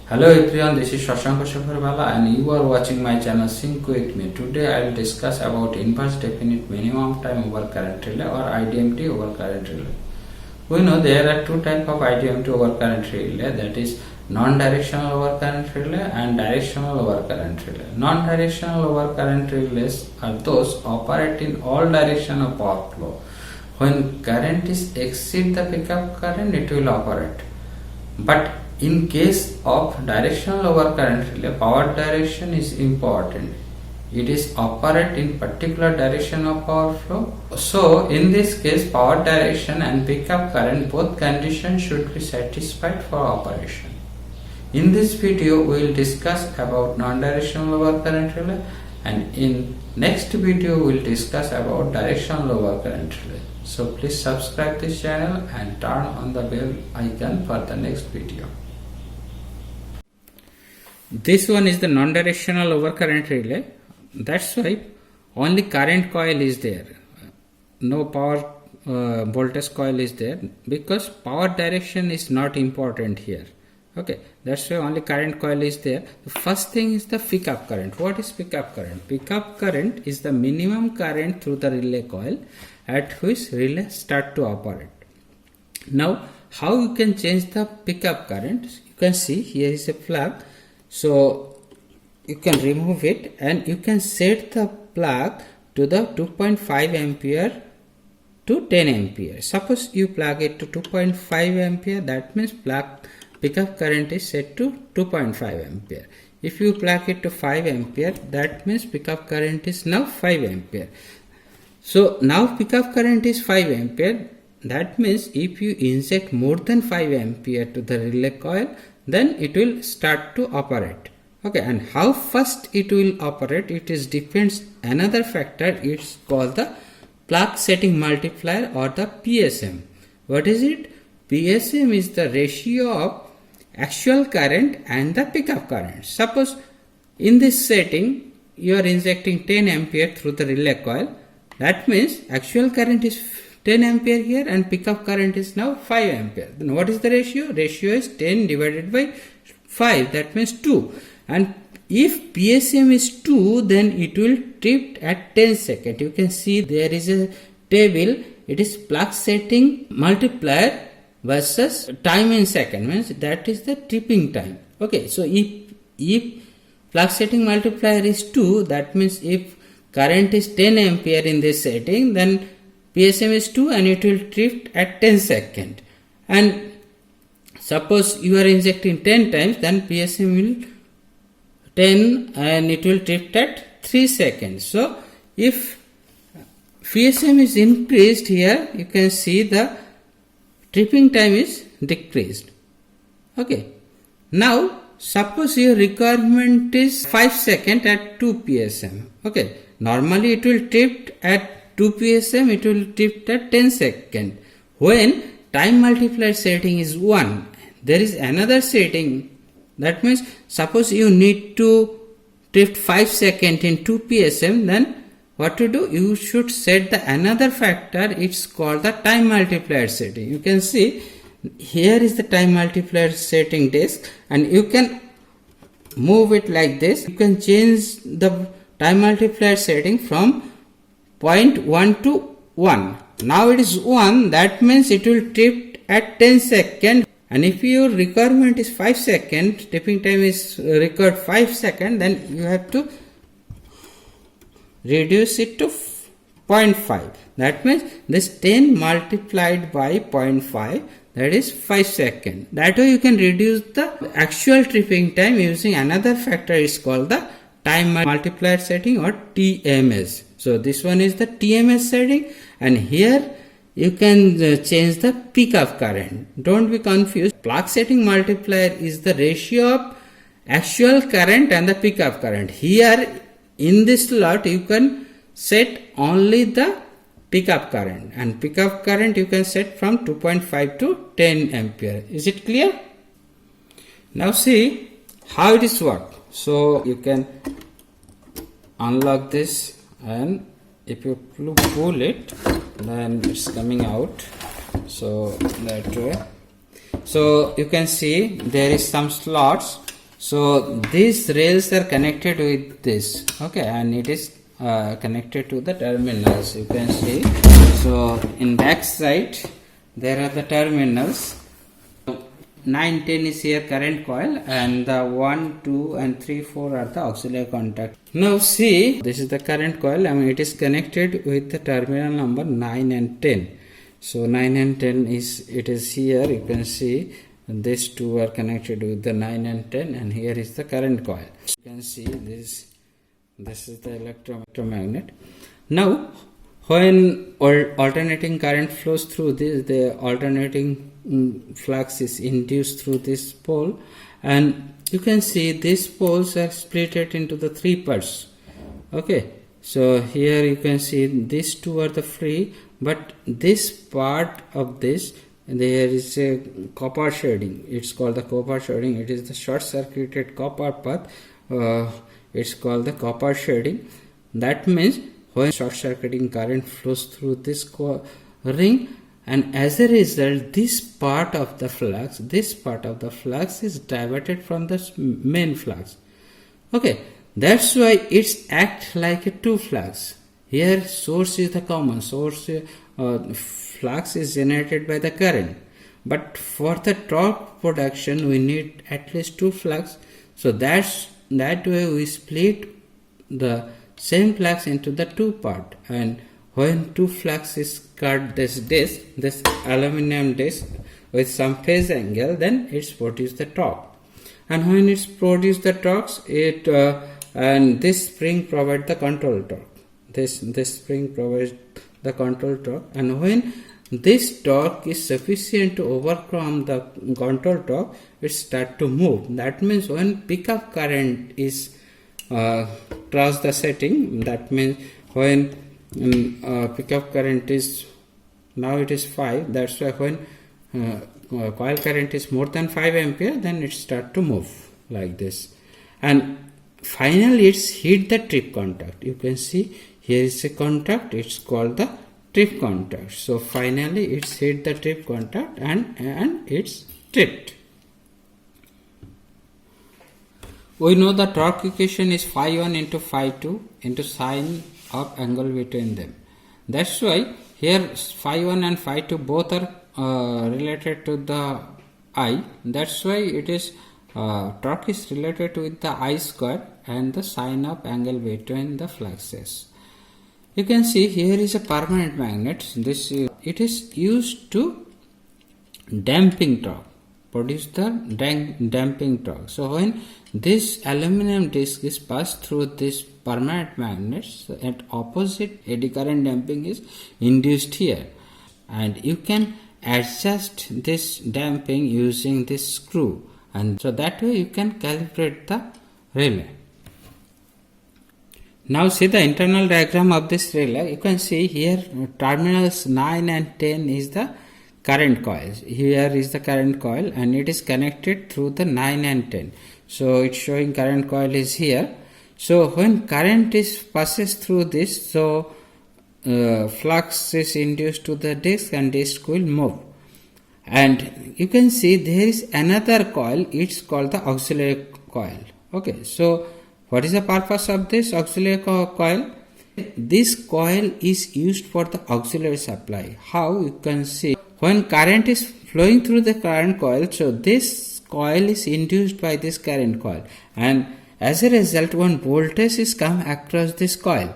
Hello everyone, this is Shashank Shafarwala and you are watching my channel Sync with me. Today I will discuss about inverse definite minimum time over current relay or IDMT over current relay. We know there are two types of IDMT over current relay, that is non-directional over current relay and directional over current relay. Non-directional over current relays are those operate in all direction of power flow. When current is exceed the pickup current, it will operate. But in case of directional over current relay, power direction is important. It is operate in particular direction of power flow. So in this case, power direction and pickup current, both conditions should be satisfied for operation. In this video, we will discuss about non-directional over current relay, and in next video we will discuss about directional over current relay. So please subscribe this channel and turn on the bell icon for the next video. This one is the non-directional over current relay. That's why only current coil is there. No power voltage coil is there because power direction is not important here. Okay, that's why only current coil is there. The first thing is the pickup current. What is pickup current? Pickup current is the minimum current through the relay coil at which relay start to operate. Now, how you can change the pickup current? You can see here is a plug. So you can remove it and you can set the plug to the 2.5 ampere to 10 ampere. Suppose you plug it to 2.5 ampere, that means pickup current is set to 2.5 ampere. If you plug it to 5 ampere, that means pickup current is now 5 ampere. So now pickup current is 5 ampere. That means if you inject more than 5 ampere to the relay coil, then it will start to operate. Okay, and how fast it will operate, it is depends another factor. It's called the plug setting multiplier or the PSM. What is it? PSM is the ratio of actual current and the pickup current. Suppose in this setting you are injecting 10 ampere through the relay coil. That means actual current is 10 ampere here and pickup current is now 5 ampere. Then what is the ratio? Ratio is 10 divided by 5, that means 2. And if PSM is 2, then it will trip at 10 seconds. You can see there is a table. It is plug setting multiplier versus time in second, means that is the tripping time. Okay, so if plug setting multiplier is 2, that means if current is 10 ampere in this setting, then PSM is 2 and it will drift at 10 seconds. And suppose you are injecting 10 times, then PSM will 10 and it will drift at 3 seconds. So if PSM is increased here, you can see the tripping time is decreased. Okay. Now suppose your requirement is 5 seconds at 2 PSM. Okay. Normally it will drift at 2 PSM, it will drift at 10 seconds. When time multiplier setting is 1, there is another setting. That means suppose you need to drift 5 seconds in 2 PSM, then what to do? You should set the another factor. It's called the time multiplier setting. You can see here is the time multiplier setting disk and you can move it like this. You can change the time multiplier setting from 0.1 to 1. Now it is 1, that means it will trip at 10 seconds. And if your requirement is 5 seconds, tripping time is required 5 seconds, then you have to reduce it to 0.5. That means this 10 multiplied by 0.5, that is 5 seconds. That way you can reduce the actual tripping time using another factor. Is called the time multiplier setting or TMS. So this one is the TMS setting, and here you can change the pickup current. Don't be confused. Plug setting multiplier is the ratio of actual current and the pickup current. Here in this slot you can set only the pickup current, and pickup current you can set from 2.5 to 10 ampere. Is it clear? Now see how it is work. So you can unlock this, and if you pull it, then it's coming out. So that way. So you can see there is some slots So these rails are connected with this, okay, and it is connected to the terminals. You can see. So in back side there are the terminals. 9, 10 is here current coil, and the 1, 2 and 3, 4 are the auxiliary contact. Now see, this is the current coil, it is connected with the terminal number 9 and 10. So 9 and 10 is here. You can see these two are connected with the 9 and 10, and here is the current coil. You can see this is the electromagnet. Now when alternating current flows through this, the alternating flux is induced through this pole, and you can see these poles are split into the 3 parts. Okay, so here you can see these two are the free, but this part of this, there is a copper shading. It's called the copper shading. It is the short circuited copper path. It's called the copper shading. That means when short circuiting current flows through this ring, and as a result this part of the flux is diverted from the main flux. Okay, that's why it's act like a two flux. Here source is the common source. Flux is generated by the current, but for the torque production we need at least two flux. So that way we split the same flux into the two part, and when two flux is cut this aluminum disc with some phase angle, then it's produce the torque, and when it's produce the torques, and this spring provide the control torque. This spring provides the control torque, and when this torque is sufficient to overcome the control torque, it start to move. That means when pickup current is cross the setting, that means when pickup current is, now it is 5, that's why when coil current is more than 5 ampere, then it start to move like this, and finally it's hit the trip contact. You can see here is a contact, it's called the trip contact. So finally it's hit the trip contact and it's tripped. We know the torque equation is phi 1 into phi 2 into sine of angle between them. That's why here phi 1 and phi 2 both are related to the I. That's why it is torque is related with the I square and the sine of angle between the fluxes. You can see here is a permanent magnet. It is used to damping torque, produce the damping torque. So when this aluminum disc is passed through this permanent magnet, so at opposite eddy current damping is induced here, and you can adjust this damping using this screw, and so that way you can calibrate the relay. Now see the internal diagram of this relay. You can see here terminals 9 and 10 is the current coils. Here is the current coil, and it is connected through the 9 and 10. So it's showing current coil is here. So when current is passes through this, so flux is induced to the disc and disc will move. And you can see there is another coil. It's called the auxiliary coil. Okay, so what is the purpose of this auxiliary coil? This coil is used for the auxiliary supply. How? You can see when current is flowing through the current coil, so this coil is induced by this current coil, and as a result one voltage is come across this coil.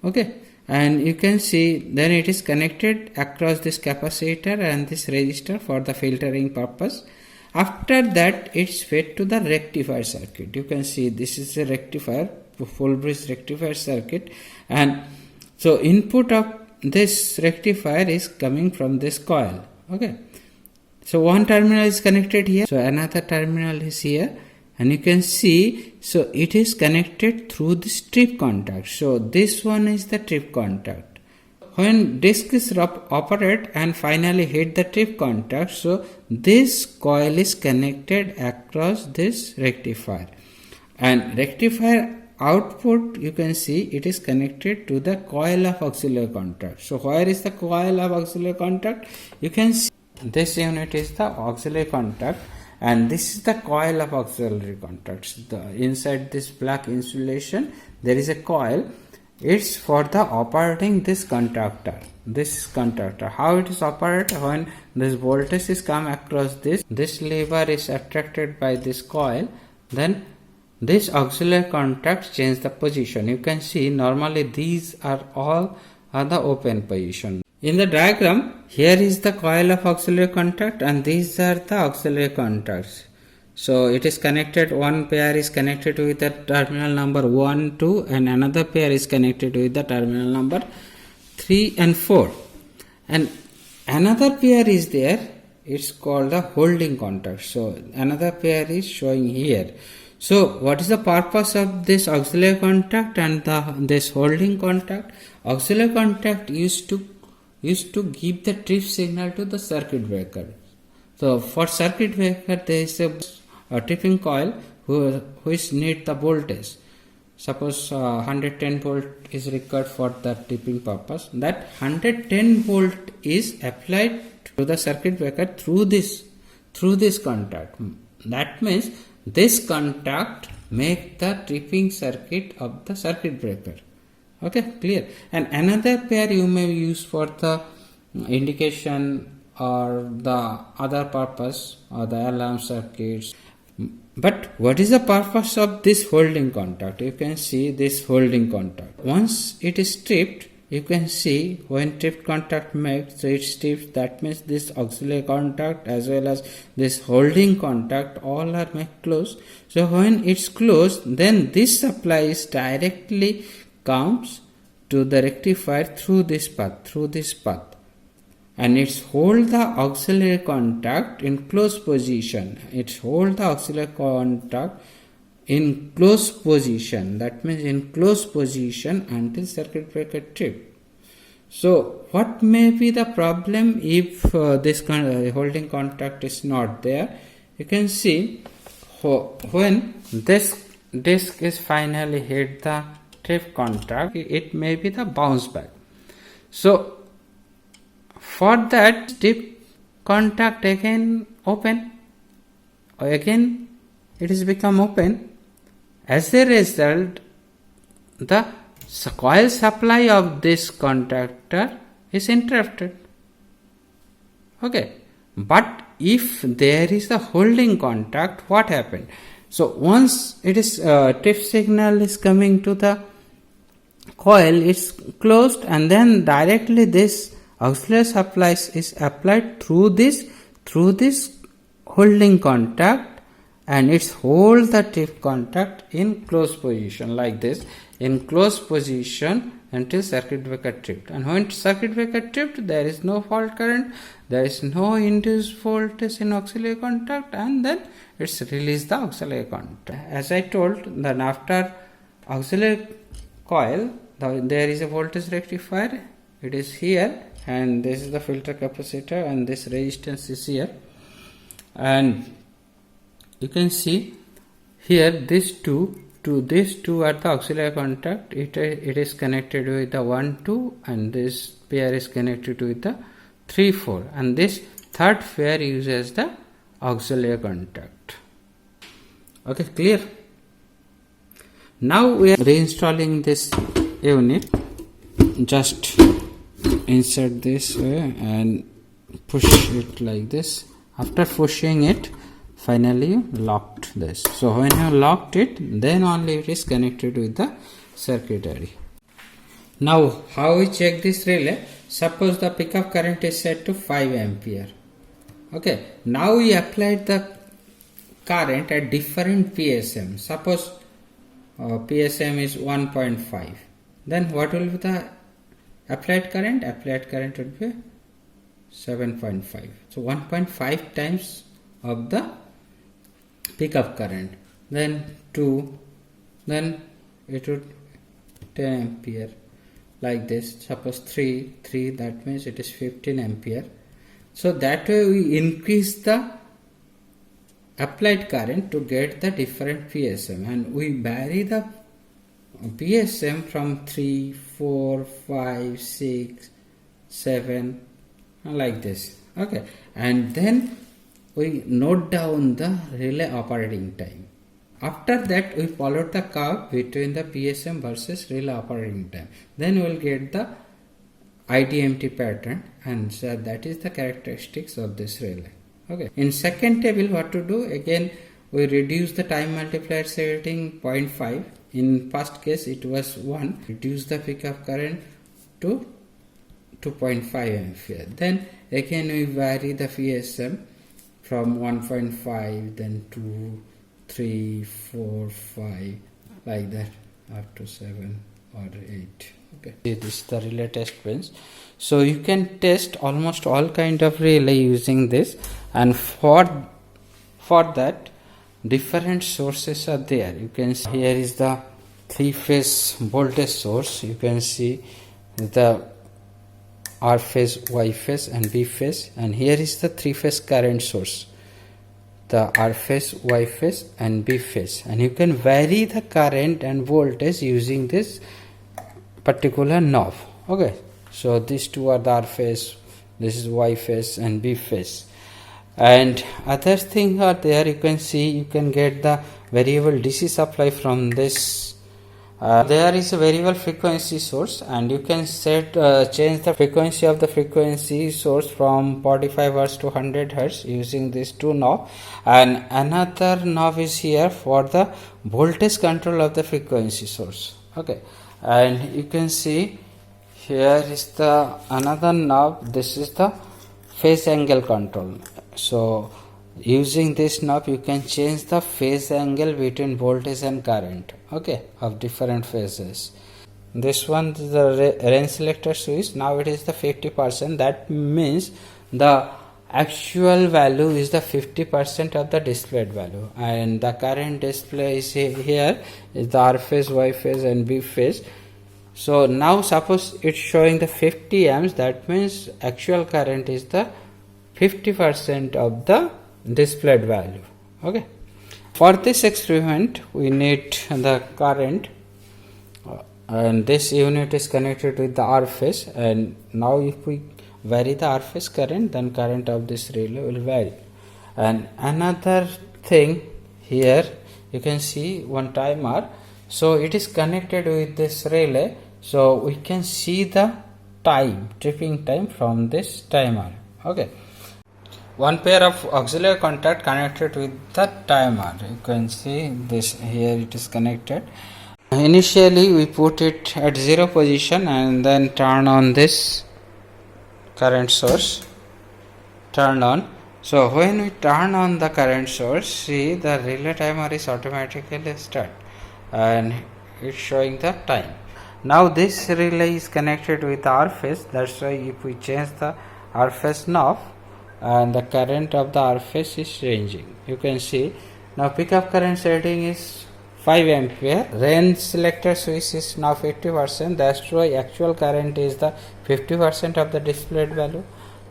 Okay, and you can see then it is connected across this capacitor and this resistor for the filtering purpose. After that it's fed to the rectifier circuit. You can see this is a rectifier, full bridge rectifier circuit, and so input of this rectifier is coming from this coil. Okay, so one terminal is connected here, so another terminal is here, and you can see so it is connected through this trip contact. So this one is the trip contact. When disc is operate and finally hit the trip contact, so this coil is connected across this rectifier, and rectifier output, you can see it is connected to the coil of auxiliary contact. So where is the coil of auxiliary contact? You can see this unit is the auxiliary contact, and this is the coil of auxiliary contacts. Inside this black insulation there is a coil. It's for the operating this contactor. How it is operated? When this voltage is come across this lever is attracted by this coil, then this auxiliary contact change the position. You can see normally these are all the open position. In the diagram, here is the coil of auxiliary contact and these are the auxiliary contacts. So it is connected, one pair is connected with the terminal number 1, 2 and another pair is connected with the terminal number 3 and 4. And another pair is there, it's called the holding contact. So another pair is showing here. So what is the purpose of this auxiliary contact and this holding contact? Auxiliary contact used to give the trip signal to the circuit breaker. So for circuit breaker there is a tripping coil which need the voltage. Suppose 110 volt is required for the tripping purpose. That 110 volt is applied to the circuit breaker through this contact. That means this contact make the tripping circuit of the circuit breaker. Okay, clear. And another pair you may use for the indication or the other purpose or the alarm circuits. But what is the purpose of this holding contact? You can see this holding contact. Once it is stripped, you can see when tripped contact makes, so it strips, that means this auxiliary contact as well as this holding contact all are made closed. So when it's closed, then this supply is directly comes to the rectifier through this path. And it's hold the auxiliary contact in close position. It's hold the auxiliary contact in close position. That means in close position until circuit breaker trip. So what may be the problem if this holding contact is not there? You can see when this disc is finally hit the trip contact, it may be the bounce back. So for that, trip contact again open, again it is become open. As a result, the coil supply of this contactor is interrupted. Okay, but if there is a holding contact, what happened? So once it is trip signal is coming to the coil, it's closed, and then directly this auxiliary supply is applied through this holding contact, and it's hold the trip contact in close position like this, in close position until circuit breaker tripped. And when circuit breaker tripped, there is no fault current, there is no induced voltage in auxiliary contact, and then it's release the auxiliary contact. As I told, then after auxiliary coil, there is a voltage rectifier. It is here, and this is the filter capacitor, and this resistance is here. And you can see here these two are the auxiliary contact. It is connected with the 1, 2, and this pair is connected with the 3, 4, and this third pair uses the auxiliary contact. Okay, clear? Now we are reinstalling this unit. Just insert this way and push it like this. After pushing it, finally you locked this. So when you locked it, then only it is connected with the circuitry. Now how we check this relay? Suppose the pickup current is set to 5 ampere. Okay, now we applied the current at different PSM. Suppose PSM is 1.5. Then what will be the applied current? Applied current would be 7.5. So 1.5 times of the pickup current. Then 2. Then it would 10 ampere like this. Suppose 3, that means it is 15 ampere. So that way we increase the applied current to get the different PSM, and we vary the PSM from 3, 4, 5, 6, 7 like this. Okay, and then we note down the relay operating time. After that, we follow the curve between the PSM versus relay operating time. Then we will get the IDMT pattern, and so that is the characteristics of this relay. Okay. In second table, what to do? Again, we reduce the time multiplier setting 0.5. In first case, it was 1. Reduce the pickup current to 2.5 ampere. Then again we vary the PSM from 1.5, then 2, 3, 4, 5, like that up to 7 or 8. Okay, this is the relay test bench. So you can test almost all kind of relay using this, and for that different sources are there. You can see here is the 3-phase voltage source. You can see the R phase, Y phase and B phase, and here is the 3-phase current source, the R phase, Y phase and B phase, and you can vary the current and voltage using this particular knob. Okay, so these two are the R phase, this is Y phase and B phase. And other thing are there, you can see, you can get the variable DC supply from this. There is a variable frequency source, and you can set change the frequency of the frequency source from 45 Hz to 100 Hz using these two knobs. And another knob is here for the voltage control of the frequency source. Okay, and you can see here is the another knob. This is the phase angle control. So using this knob you can change the phase angle between voltage and current, okay, of different phases. This one is the range selector switch. Now it is the 50%. That means the actual value is the 50% of the displayed value, and the current display is here is the R phase, Y phase and B phase. So now suppose it's showing the 50 amps, that means actual current is the 50% of the displayed value. Okay, for this experiment we need the current, and this unit is connected with the R phase, and now if we vary the R phase current, then current of this relay will vary. And another thing, here you can see one timer, so it is connected with this relay, so we can see the time, tripping time from this timer. Okay, one pair of auxiliary contact connected with the timer. You can see this here, it is connected. Initially we put it at 0 position and then turn on this current source, turn on. So when we turn on the current source, see the relay timer is automatically start and it's showing the time. Now this relay is connected with the R phase, that's why if we change the R phase knob, and the current of the R phase is changing. You can see now pickup current setting is 5 ampere. Range selector switch is now 50%. That's why actual current is the 50% of the displayed value.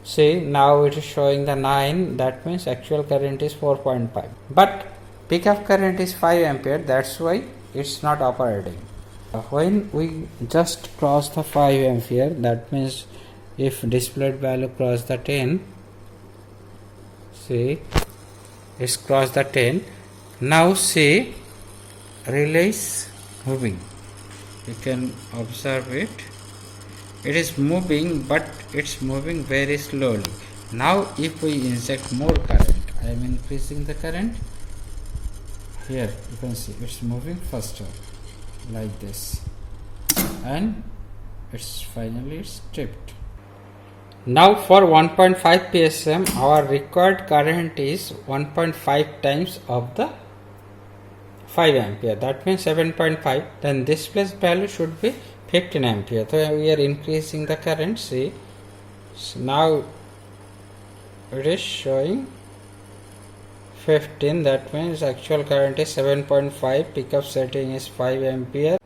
See, now it is showing the 9. That means actual current is 4.5. But pickup current is 5 ampere. That's why it's not operating. When we just cross the 5 ampere, that means if displayed value cross the 10. See, it's crossed the 10. Now see, relay is moving. You can observe it. It is moving, but it's moving very slowly. Now if we inject more current, I am increasing the current. Here you can see it's moving faster, like this, and it's finally tripped. Now for 1.5 PSM, our required current is 1.5 times of the 5 ampere. That means 7.5. Then this place value should be 15 ampere. So we are increasing the current. See, so now it is showing 15. That means actual current is 7.5. Pickup setting is 5 ampere.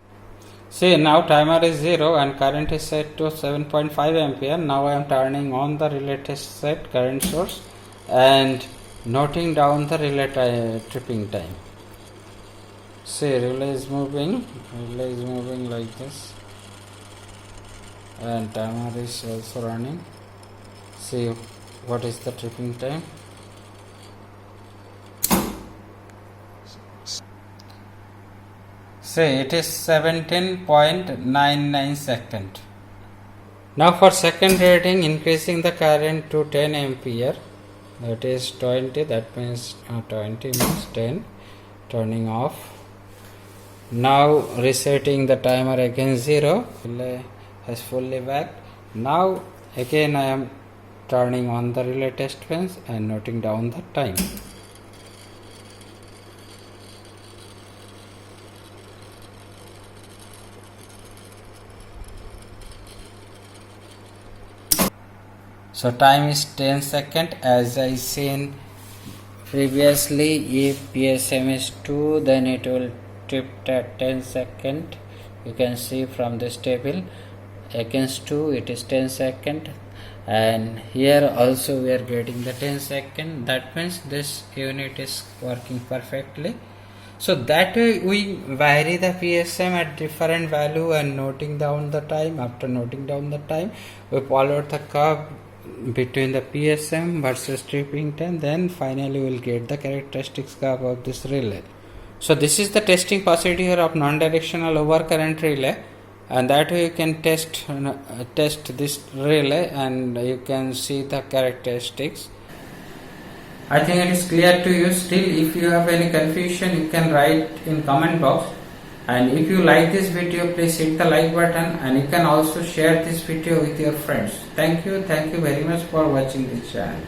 See, now timer is 0 and current is set to 7.5 ampere. Now I am turning on the relay test set current source and noting down the relay tripping time. See, relay is moving like this, and timer is also running. See what is the tripping time. say it is 17.99 second. Now for second reading, increasing the current to 10 ampere, that is 20, that means 20 means 10, turning off. Now resetting the timer again 0, relay has fully worked. Now again I am turning on the relay test fence and noting down the time. So time is 10 second. As I seen previously, if PSM is 2, then it will trip at 10 second. You can see from this table, against 2 it is 10 second, and here also we are getting the 10 second. That means this unit is working perfectly. So that way we vary the PSM at different value and noting down the time. After noting down the time, we follow the curve between the PSM versus tripping time, then finally we will get the characteristics curve of this relay. So this is the testing procedure of non-directional overcurrent relay, and that way you can test this relay and you can see the characteristics. I think it is clear to you. Still, if you have any confusion, you can write in comment box. And if you like this video, please hit the like button, and you can also share this video with your friends. Thank you very much for watching this channel.